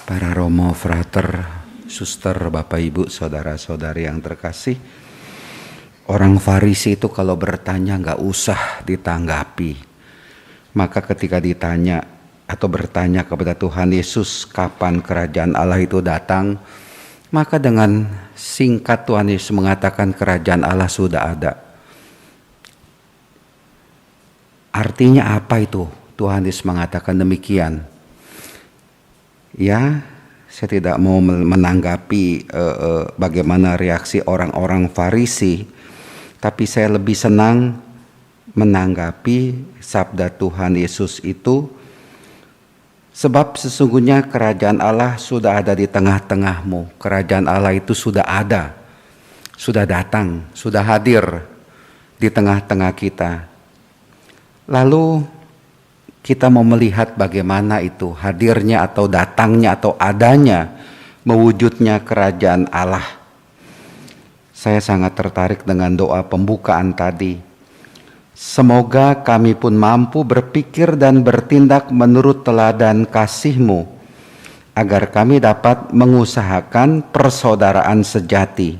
Para romo, frater, suster, bapak ibu, saudara-saudari yang terkasih, orang Farisi itu kalau bertanya nggak usah ditanggapi. Maka ketika ditanya atau bertanya kepada Tuhan Yesus kapan kerajaan Allah itu datang, maka dengan singkat Tuhan Yesus mengatakan kerajaan Allah sudah ada. Artinya apa itu? Tuhan Yesus mengatakan demikian. Ya, saya tidak mau menanggapi bagaimana reaksi orang-orang Farisi, tapi saya lebih senang menanggapi sabda Tuhan Yesus itu, sebab sesungguhnya kerajaan Allah sudah ada di tengah-tengahmu. Kerajaan Allah itu sudah ada, sudah datang, sudah hadir di tengah-tengah kita. Lalu kita mau melihat bagaimana itu hadirnya atau datangnya atau adanya mewujudnya kerajaan Allah. Saya sangat tertarik dengan doa pembukaan tadi. Semoga kami pun mampu berpikir dan bertindak menurut teladan kasih-Mu, agar kami dapat mengusahakan persaudaraan sejati.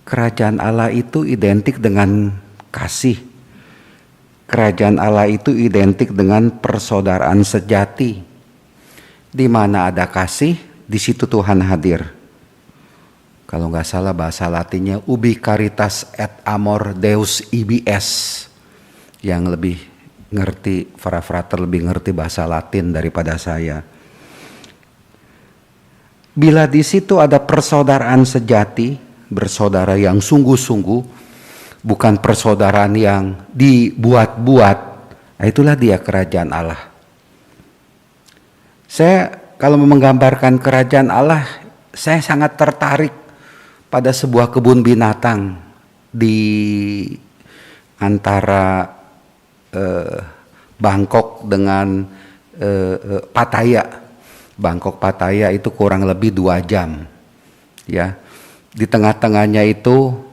Kerajaan Allah itu identik dengan kasih. Kerajaan Allah itu identik dengan persaudaraan sejati. Di mana ada kasih, di situ Tuhan hadir. Kalau nggak salah bahasa Latinnya ubi caritas et amor Deus ibs. Yang lebih ngerti, para frater lebih ngerti bahasa Latin daripada saya. Bila di situ ada persaudaraan sejati, bersaudara yang sungguh-sungguh, bukan persaudaraan yang dibuat-buat, itulah dia kerajaan Allah. Saya kalau menggambarkan kerajaan Allah, saya sangat tertarik pada sebuah kebun binatang di antara Bangkok dengan Pattaya. Bangkok Pattaya itu kurang lebih 2 jam. Ya, di tengah-tengahnya itu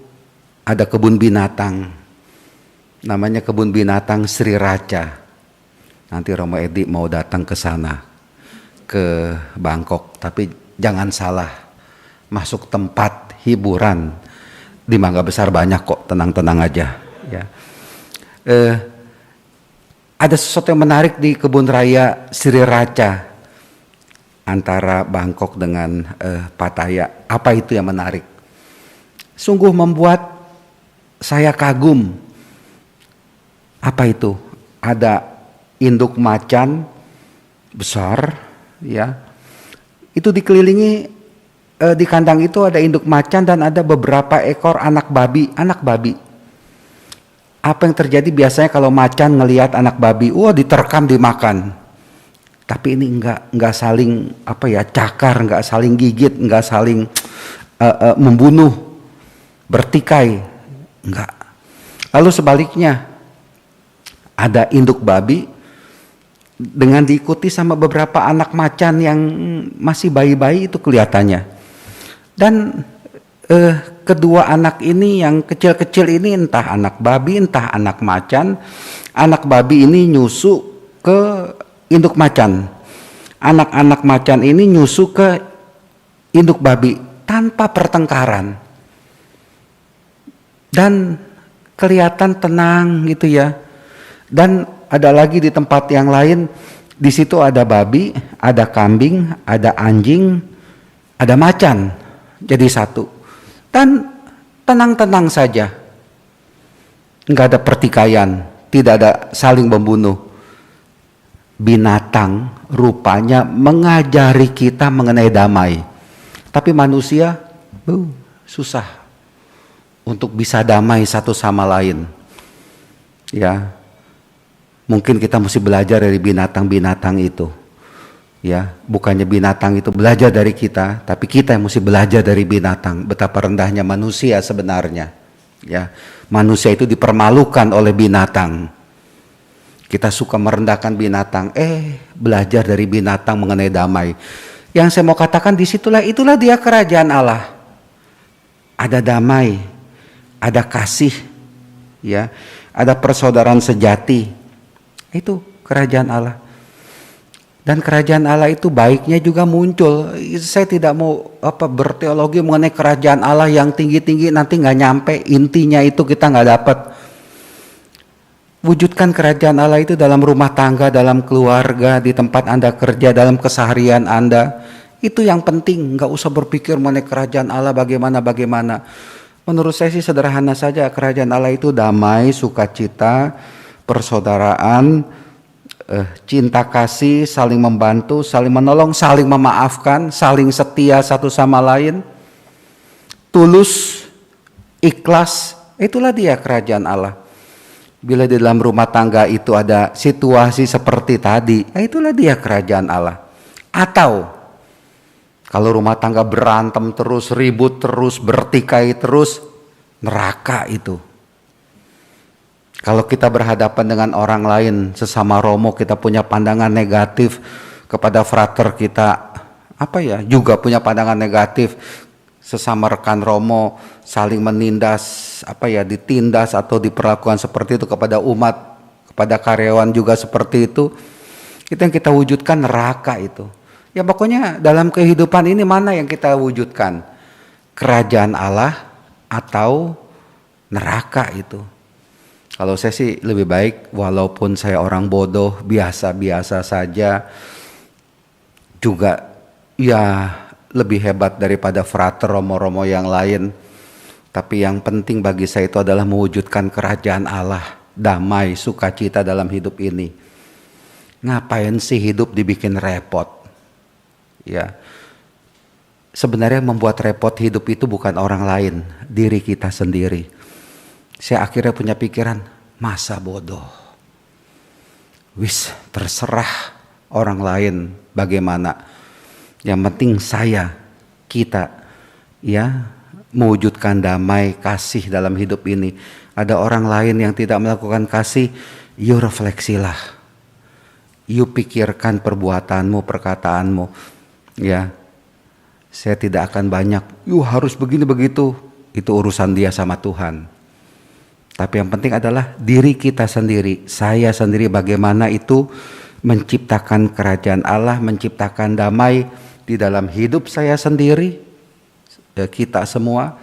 ada kebun binatang, namanya kebun binatang Sri Raja. Nanti Romo Edi mau datang ke sana, ke Bangkok, tapi jangan salah, masuk tempat hiburan di Mangga Besar banyak kok, tenang-tenang aja. Ya. Ada sesuatu yang menarik di kebun raya Sri Raja antara Bangkok dengan Pattaya. Apa itu yang menarik? Sungguh membuat saya kagum. Apa itu? Ada induk macan besar, ya. Itu dikelilingi di kandang itu ada induk macan dan ada beberapa ekor anak babi. Apa yang terjadi biasanya kalau macan ngelihat anak babi, diterkam dimakan. Tapi ini enggak saling cakar, enggak saling gigit, enggak saling membunuh, bertikai. Enggak. Lalu sebaliknya ada induk babi dengan diikuti sama beberapa anak macan yang masih bayi-bayi itu kelihatannya. Dan kedua anak ini yang kecil-kecil ini entah anak babi entah anak macan. Anak babi ini nyusu ke induk macan. Anak-anak macan ini nyusu ke induk babi tanpa pertengkaran. Dan kelihatan tenang gitu ya. Dan ada lagi di tempat yang lain, di situ ada babi, ada kambing, ada anjing, ada macan, jadi satu. Dan tenang-tenang saja, nggak ada pertikaian, tidak ada saling membunuh. Binatang rupanya mengajari kita mengenai damai, tapi manusia susah untuk bisa damai satu sama lain. Ya, mungkin kita mesti belajar dari binatang-binatang itu. Ya, bukannya binatang itu belajar dari kita, tapi kita yang mesti belajar dari binatang. Betapa rendahnya manusia sebenarnya. Ya, manusia itu dipermalukan oleh binatang. Kita suka merendahkan binatang. Belajar dari binatang mengenai damai. Yang saya mau katakan itulah dia kerajaan Allah. Ada damai. Ada kasih, ya, ada persaudaraan sejati. Itu kerajaan Allah. Dan kerajaan Allah itu baiknya juga muncul. Saya tidak mau berteologi mengenai kerajaan Allah yang tinggi-tinggi nanti nggak nyampe, intinya itu kita nggak dapat. Wujudkan kerajaan Allah itu dalam rumah tangga, dalam keluarga, di tempat Anda kerja, dalam keseharian Anda. Itu yang penting, nggak usah berpikir mengenai kerajaan Allah bagaimana. Menurut saya sih sederhana saja, kerajaan Allah itu damai, sukacita, persaudaraan, cinta kasih, saling membantu, saling menolong, saling memaafkan, saling setia satu sama lain, tulus, ikhlas. Itulah dia kerajaan Allah. Bila di dalam rumah tangga itu ada situasi seperti tadi, itulah dia kerajaan Allah. Atau kalau rumah tangga berantem terus, ribut terus, bertikai terus, neraka itu. Kalau kita berhadapan dengan orang lain, sesama romo, kita punya pandangan negatif kepada frater kita, juga punya pandangan negatif, sesama rekan romo saling menindas, ditindas atau diperlakukan seperti itu kepada umat, kepada karyawan juga seperti itu. Itu yang kita wujudkan neraka itu. Ya pokoknya dalam kehidupan ini mana yang kita wujudkan? Kerajaan Allah atau neraka itu? Kalau saya sih lebih baik walaupun saya orang bodoh, biasa-biasa saja, juga ya lebih hebat daripada frater romo-romo yang lain. Tapi yang penting bagi saya itu adalah mewujudkan kerajaan Allah, damai, sukacita dalam hidup ini. Ngapain sih hidup dibikin repot? Ya, sebenarnya membuat repot hidup itu bukan orang lain, diri kita sendiri. Saya akhirnya punya pikiran, masa bodoh. Terserah orang lain bagaimana. Yang penting kita mewujudkan damai, kasih dalam hidup ini. Ada orang lain yang tidak melakukan kasih, you refleksilah. You pikirkan perbuatanmu, perkataanmu. Ya, saya tidak akan banyak, you harus begini begitu. Itu urusan dia sama Tuhan. Tapi yang penting adalah diri kita sendiri, saya sendiri bagaimana itu menciptakan kerajaan Allah, menciptakan damai di dalam hidup saya sendiri, kita semua,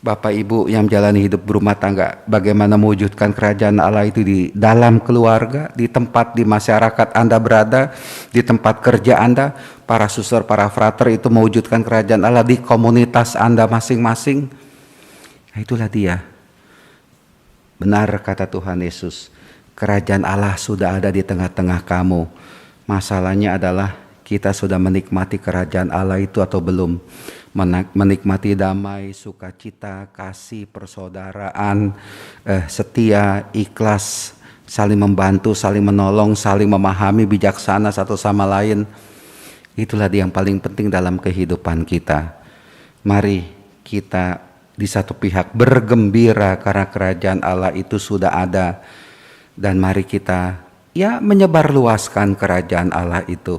Bapak Ibu yang menjalani hidup berumah tangga, bagaimana mewujudkan kerajaan Allah itu di dalam keluarga, di tempat di masyarakat Anda berada, di tempat kerja Anda, para suster, para frater itu mewujudkan kerajaan Allah di komunitas Anda masing-masing. Nah, itulah dia. Benar kata Tuhan Yesus, kerajaan Allah sudah ada di tengah-tengah kamu. Masalahnya adalah kita sudah menikmati kerajaan Allah itu atau belum. Menikmati damai, sukacita, kasih, persaudaraan, setia, ikhlas, saling membantu, saling menolong, saling memahami, bijaksana satu sama lain. Itulah yang paling penting dalam kehidupan kita. Mari kita di satu pihak bergembira karena kerajaan Allah itu sudah ada. Dan mari kita menyebarluaskan kerajaan Allah itu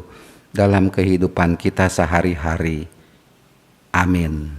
dalam kehidupan kita sehari-hari. Amin.